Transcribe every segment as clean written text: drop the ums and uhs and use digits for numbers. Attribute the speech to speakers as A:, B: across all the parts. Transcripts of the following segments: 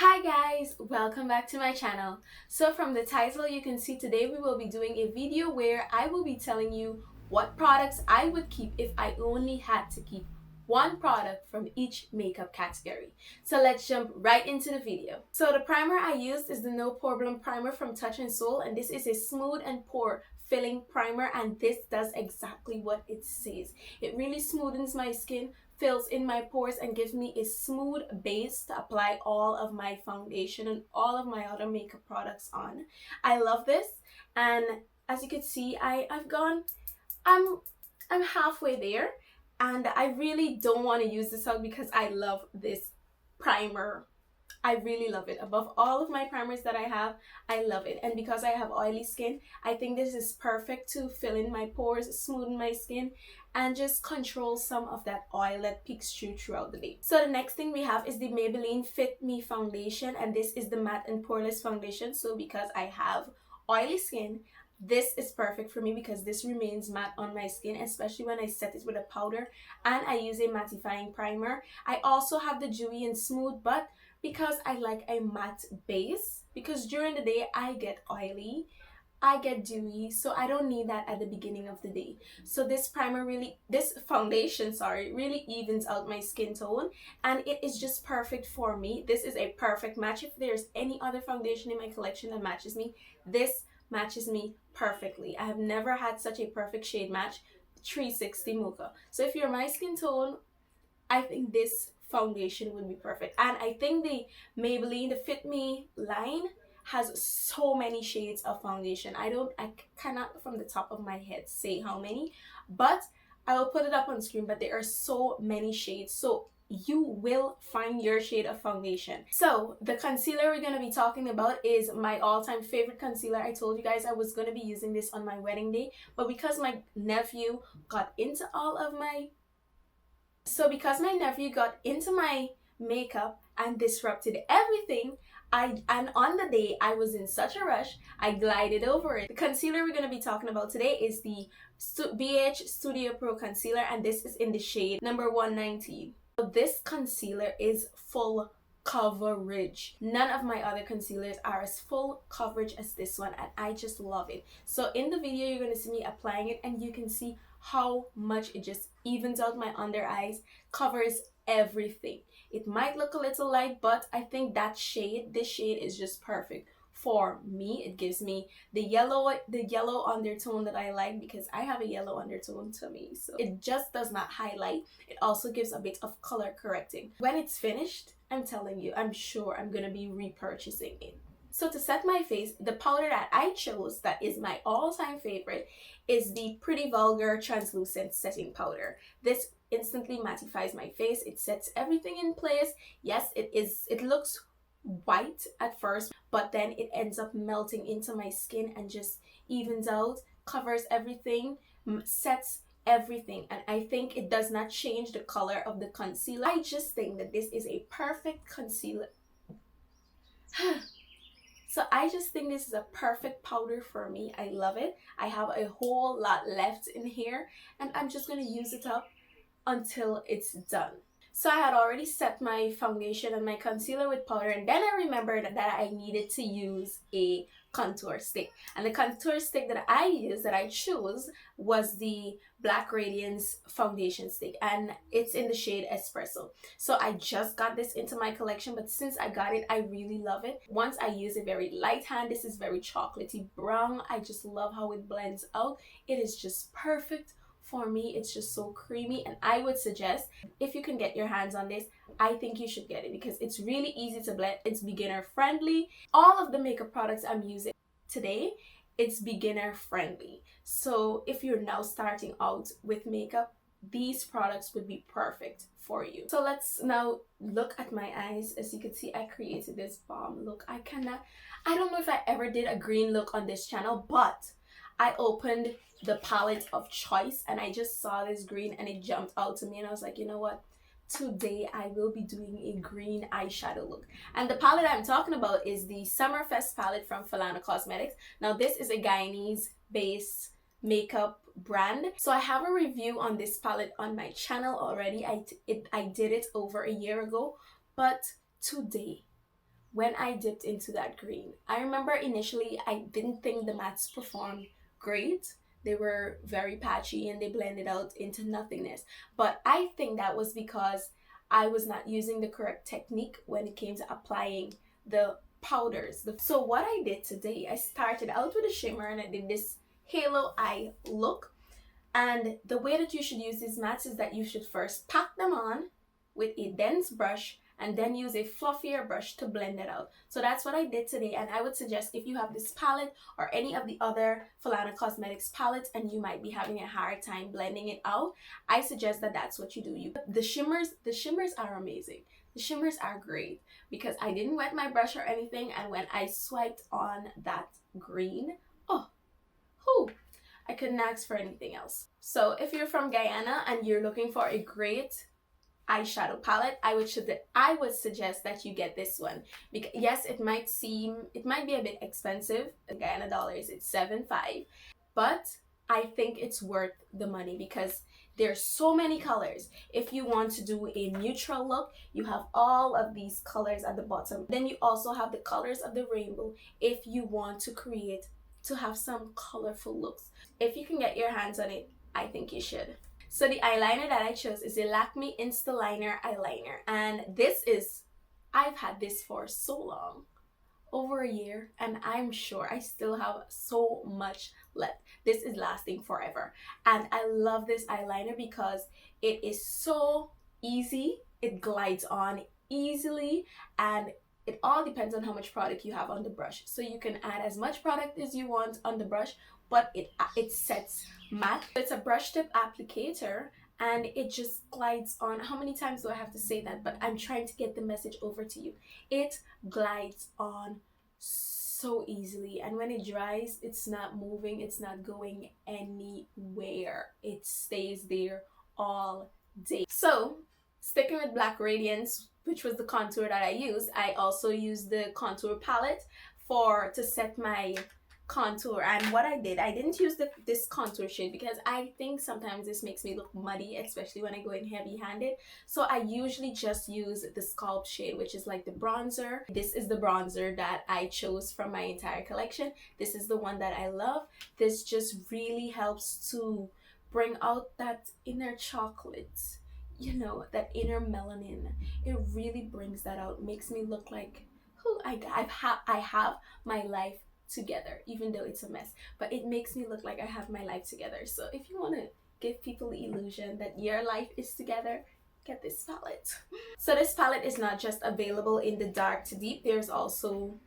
A: Hi guys, welcome back to my channel. So from the title you can see today we will be doing a video where I will be telling you what products I would keep if I only had to keep one product from each makeup category. So let's jump right into the video. So the primer I used is the No Problem Primer from Touch in Sol, and this is a smooth and pore filling primer, and this does exactly what it says. It really smoothens my skin, fills in my pores, and gives me a smooth base to apply all of my foundation and all of my other makeup products on. I love this, and as you can see, I'm halfway there, and I really don't want to use this out because I love this primer. I really love it. Above all of my primers that I have, I love it. And because I have oily skin, I think this is perfect to fill in my pores, smoothen my skin, and just control some of that oil that peeks throughout the day. So the next thing we have is the Maybelline Fit Me foundation, and this is the matte and poreless foundation. So because I have oily skin, this is perfect for me because this remains matte on my skin, especially when I set it with a powder and I use a mattifying primer. I also have the dewy and smooth, but because I like a matte base, because during the day I get oily, I get dewy, so I don't need that at the beginning of the day. So this foundation, really evens out my skin tone, and it is just perfect for me. This is a perfect match. If there's any other foundation in my collection that matches me, this matches me perfectly. I have never had such a perfect shade match. 360 Mocha. So if you're my skin tone, I think this foundation would be perfect. And I think the Maybelline, the Fit Me line, has so many shades of foundation. I cannot from the top of my head say how many, but I will put it up on screen. But there are so many shades, so you will find your shade of foundation. So the concealer we're going to be talking about is my all-time favorite concealer. I told you guys I was going to be using this on my wedding day, but because my nephew got into my makeup and disrupted everything, and on the day I was in such a rush, I glided over it. The concealer we're going to be talking about today is the BH Studio Pro Concealer, and this is in the shade number 119. So this concealer is full coverage. None of my other concealers are as full coverage as this one, and I just love it. So in the video you're going to see me applying it, and you can see how much it just evens out my under eyes, covers everything. It might look a little light, but I think this shade is just perfect for me. It gives me the yellow undertone that I like, because I have a yellow undertone to me. So it just does not highlight. It also gives a bit of color correcting. When it's finished, I'm telling you, I'm sure I'm gonna be repurchasing it. So to set my face, the powder that I chose that is my all-time favorite is the Pretty Vulgar Translucent Setting Powder. This instantly mattifies my face. It sets everything in place. Yes, it looks white at first, but then it ends up melting into my skin and just evens out, covers everything, sets everything, and I think it does not change the color of the concealer. I just think that this is a perfect concealer. So I just think this is a perfect powder for me. I love it. I have a whole lot left in here, and I'm just going to use it up until it's done. So I had already set my foundation and my concealer with powder, and then I remembered that I needed to use a contour stick. And the contour stick that I chose was the Black Radiance foundation stick, and it's in the shade Espresso. So I just got this into my collection, but since I got it, I really love it. Once I use a very light hand, this is very chocolatey brown. I just love how it blends out. It is just perfect for me. It's just so creamy, and I would suggest, if you can get your hands on this, I think you should get it because it's really easy to blend. It's beginner friendly. All of the makeup products I'm using today, it's beginner friendly. So if you're now starting out with makeup, these products would be perfect for you. So let's now look at my eyes. As you can see, I created this bomb look. I don't know if I ever did a green look on this channel, but I opened the palette of choice and I just saw this green and it jumped out to me, and I was like, you know what, today I will be doing a green eyeshadow look. And the palette I'm talking about is the Summerfest palette from Falana Cosmetics. Now this is a Guyanese based makeup brand, so I have a review on this palette on my channel already. I did it over a year ago, but today when I dipped into that green. I remember initially I didn't think the mattes performed great. They were very patchy and they blended out into nothingness. But I think that was because I was not using the correct technique when it came to applying the powders. So what I did today, I started out with a shimmer and I did this halo eye look. And the way that you should use these mattes is that you should first pack them on with a dense brush and then use a fluffier brush to blend it out. So that's what I did today, and I would suggest if you have this palette or any of the other Falana Cosmetics palettes and you might be having a hard time blending it out, I suggest that that's what you do. The shimmers are amazing. The shimmers are great because I didn't wet my brush or anything, and when I swiped on that green, I couldn't ask for anything else. So if you're from Guyana and you're looking for a great eyeshadow palette, I would suggest that you get this one. Because yes, it might be a bit expensive. In Guyana dollars, it's $7.5, but I think it's worth the money because there's so many colors. If you want to do a neutral look, you have all of these colors at the bottom. Then you also have the colors of the rainbow if you want to have some colorful looks. If you can get your hands on it, I think you should. So the eyeliner that I chose is a Lakme Insta Liner eyeliner, and I've had this for so long, over a year, and I'm sure I still have so much left. This is lasting forever, and I love this eyeliner because it is so easy. It glides on easily, and it all depends on how much product you have on the brush. So you can add as much product as you want on the brush, but it sets matte. It's a brush tip applicator and it just glides on. How many times do I have to say that? But I'm trying to get the message over to you. It glides on so easily, and when it dries, it's not moving, it's not going anywhere. It stays there all day. So sticking with Black Radiance, which was the contour that I used, I also used the contour palette to set my contour. And what I didn't use this contour shade because I think sometimes this makes me look muddy, especially when I go in heavy-handed. So I usually just use the Sculpt shade, which is like the bronzer. This is the bronzer that I chose from my entire collection. This is the one that I love. This just really helps to bring out that inner chocolate, you know, that inner melanin. It really brings that out, makes me look like I have my life together, even though it's a mess, but it makes me look like I have my life together. So if you want to give people the illusion that your life is together, get this palette. So this palette is not just available in the dark to deep, there's also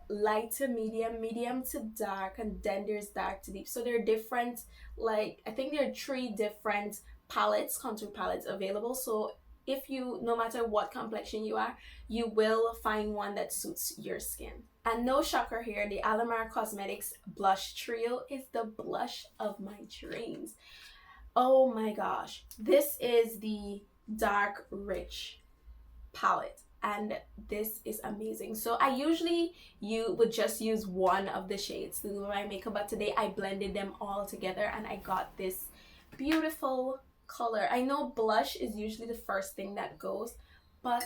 A: light to medium, medium to dark, and then there's dark to deep. So there are different, like, I think there are 3 different palettes, contour palettes available. So if no matter what complexion you are, you will find one that suits your skin. And no shocker here, the Alamar Cosmetics Blush Trio is the blush of my dreams. Oh my gosh, this is the Dark Rich palette, and this is amazing. So I usually would just use one of the shades to do my makeup, but today I blended them all together and I got this beautiful color. I know blush is usually the first thing that goes, but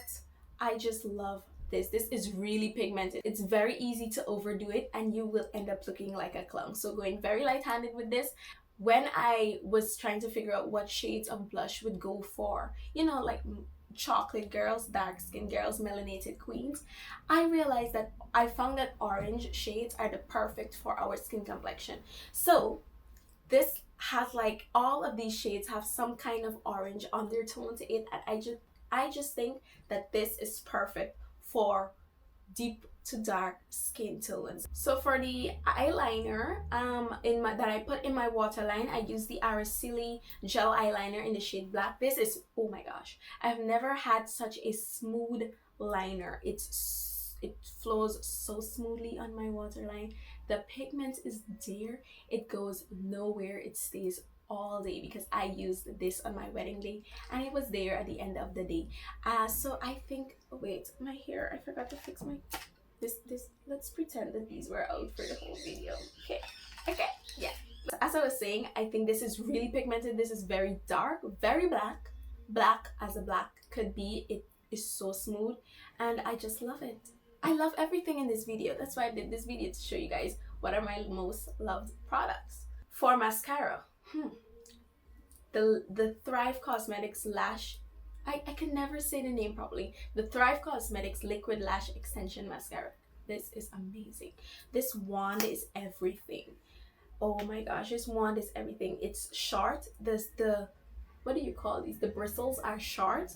A: I just love this. This is really pigmented. It's very easy to overdo it and you will end up looking like a clown. So going very light-handed with this. When I was trying to figure out what shades of blush would go for, you know, like chocolate girls, dark skin girls, melanated queens, I realized that I found that orange shades are the perfect for our skin complexion. So this has, like, all of these shades have some kind of orange undertone to it, and I just think that this is perfect for deep to dark skin tones. So for the eyeliner that I put in my waterline, I use the Araceli gel eyeliner in the shade Black. This is, oh my gosh, I've never had such a smooth liner. It flows so smoothly on my waterline. The pigment is there, it goes nowhere, it stays all day because I used this on my wedding day and it was there at the end of the day. So I think, wait, my hair, I forgot to fix my this let's pretend that these were out for the whole video. Okay, yeah. So as I was saying, I think this is really pigmented. This is very dark, very black as a black could be. It is so smooth and I just love it. I love everything in this video. That's why I did this video, to show you guys what are my most loved products. For mascara, the Thrive Cosmetics Lash, I can never say the name properly. The Thrive Cosmetics Liquid Lash Extension Mascara. This is amazing. This wand is everything. Oh my gosh, this wand is everything. It's short. The what do you call these? The bristles are short,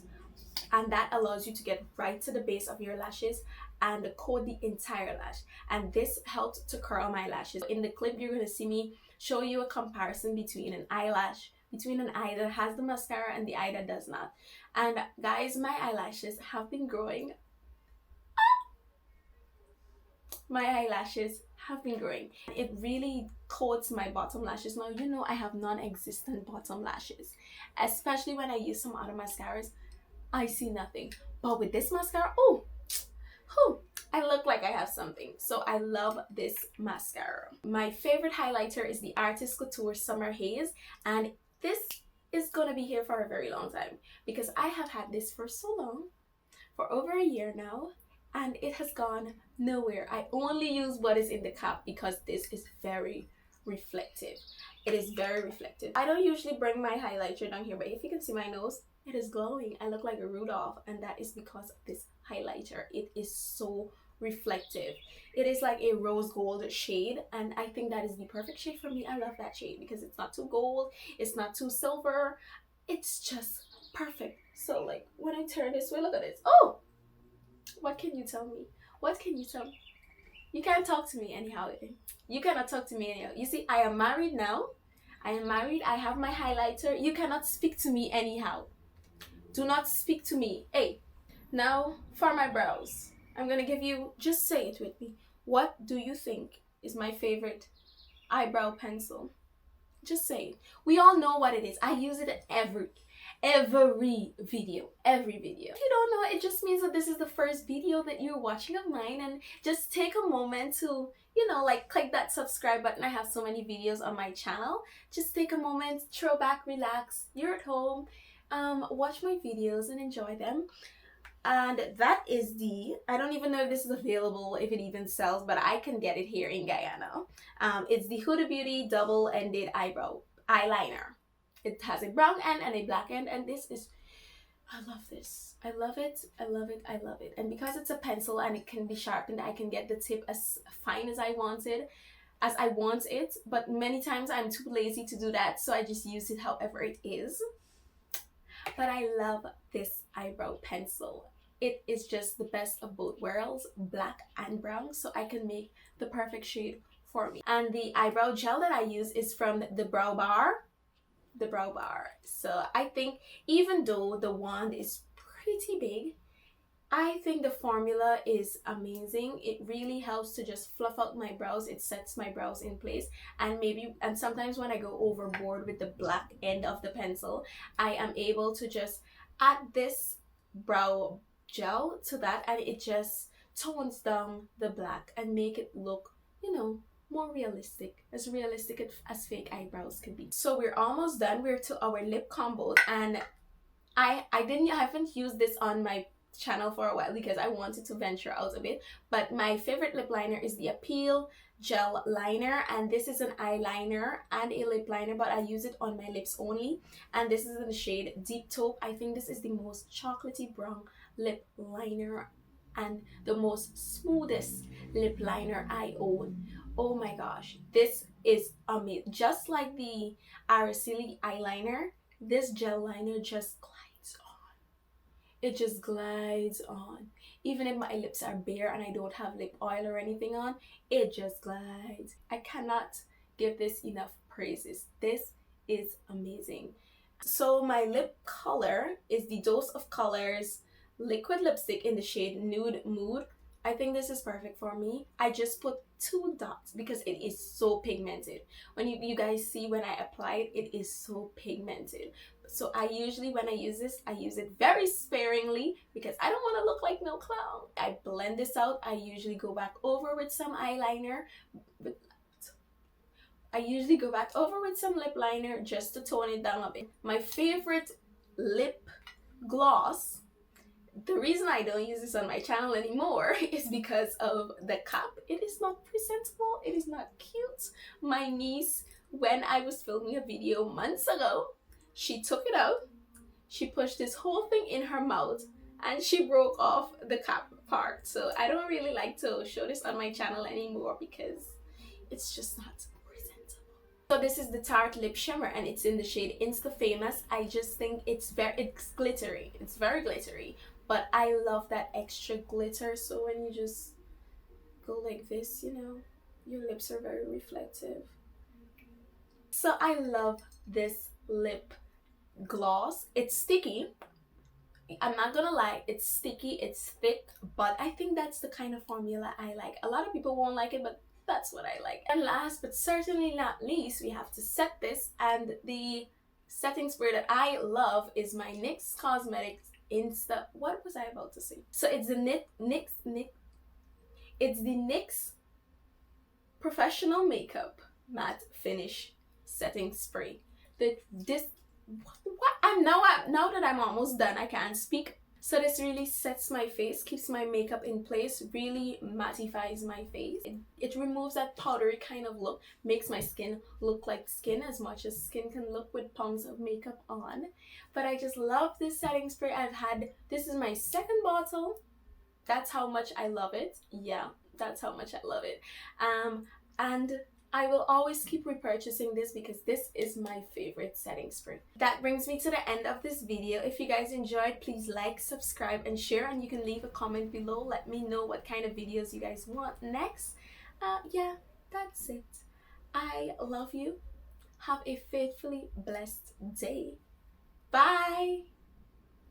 A: and that allows you to get right to the base of your lashes and coat the entire lash. And this helped to curl my lashes. In the clip, you're going to see me show you a comparison between an eyelash, between an eye that has the mascara and the eye that does not. And guys, my eyelashes have been growing. My eyelashes have been growing. It really coats my bottom lashes. Now, you know I have non-existent bottom lashes, especially when I use some other mascaras. I see nothing, but with this mascara, I look like I have something. So I love this mascara. My favorite highlighter is the Artist Couture Summer Haze, and this is gonna be here for a very long time because I have had this for so long, for over a year now, and it has gone nowhere. I only use what is in the cap because this is very reflective. It is very reflective. I don't usually bring my highlighter down here, but if you can see my nose, it is glowing. I look like a Rudolph, and that is because of this highlighter. It is so reflective. It is like a rose gold shade, and I think that is the perfect shade for me. I love that shade because it's not too gold, it's not too silver, it's just perfect. So like when I turn this way, look at this. Oh, what can you tell me? What can you tell me? You can't talk to me anyhow. You cannot talk to me anyhow. You see, I am married now. I am married. I have my highlighter. You cannot speak to me anyhow. Do not speak to me. Hey, now for my brows. I'm gonna give you, just say it with me. What do you think is my favorite eyebrow pencil? Just say it. We all know what it is. I use it every video. If you don't know, it just means that this is the first video that you're watching of mine, and just take a moment to, you know, like click that subscribe button. I have so many videos on my channel. Just take a moment, throw back, relax. You're at home. Watch my videos and enjoy them. And that is the, I don't even know if this is available, if it even sells, but I can get it here in Guyana. It's the Huda Beauty double-ended eyeliner. It has a brown end and a black end, and this is, I love this. I love it. I love it. I love it. And because it's a pencil and it can be sharpened, I can get the tip as fine as I want it, but many times I'm too lazy to do that, so I just use it however it is. But I love this eyebrow pencil. It is just the best of both worlds, black and brown, so I can make the perfect shade for me. And the eyebrow gel that I use is from the Brow Bar. So I think even though the wand is pretty big, I think the formula is amazing. It really helps to just fluff out my brows. It sets my brows in place, and sometimes when I go overboard with the black end of the pencil, I am able to just add this brow gel to that, and it just tones down the black and make it look, you know, more realistic as fake eyebrows can be. So we're almost done. We're to our lip combo, and I haven't used this on my channel for a while because I wanted to venture out a bit, but my favorite lip liner is the Appeal Gel Liner, and this is an eyeliner and a lip liner, but I use it on my lips only, and this is in the shade Deep Taupe. I think this is the most chocolatey brown lip liner and the most smoothest lip liner I own. Oh my gosh, this is amazing. Just like the Araceli eyeliner, this gel liner just glides on. It just glides on. Even if my lips are bare and I don't have lip oil or anything on, it just glides. I cannot give this enough praises. This is amazing. So my lip color is the Dose of Colors liquid lipstick in the shade Nude Mood. I think this is perfect for me. I just put 2 dots because it is so pigmented. When you guys see when I apply it, it is so pigmented. So I usually, when I use this, I use it very sparingly because I don't want to look like no clown. I blend this out. I usually go back over with some eyeliner. I usually go back over with some lip liner just to tone it down a bit. My favorite lip gloss, the reason I don't use this on my channel anymore is because of the cap. It is not presentable. It is not cute. My niece, when I was filming a video months ago, she took it out. She pushed this whole thing in her mouth and she broke off the cap part. So I don't really like to show this on my channel anymore because it's just not presentable. So this is the Tarte Lip Shimmer and it's in the shade Insta Famous. I just think it's glittery. It's very glittery, but I love that extra glitter. So when you just go like this, you know, your lips are very reflective. So I love this lip gloss. It's sticky. I'm not gonna lie, it's sticky, it's thick, but I think that's the kind of formula I like. A lot of people won't like it, but that's what I like. And last but certainly not least, we have to set this, and the setting spray that I love is my NYX Cosmetic Insta. What was I about to say? So it's the NYX Professional Makeup Matte Finish Setting Spray. Now that I'm almost done, I can't speak. So this really sets my face, keeps my makeup in place, really mattifies my face. It removes that powdery kind of look, makes my skin look like skin as much as skin can look with pounds of makeup on. But I just love this setting spray. This is my second bottle. That's how much I love it. Yeah, that's how much I love it. And I will always keep repurchasing this because this is my favorite setting spray. That brings me to the end of this video. If you guys enjoyed, please like, subscribe, and share. And you can leave a comment below. Let me know what kind of videos you guys want next. Yeah, that's it. I love you. Have a faithfully blessed day.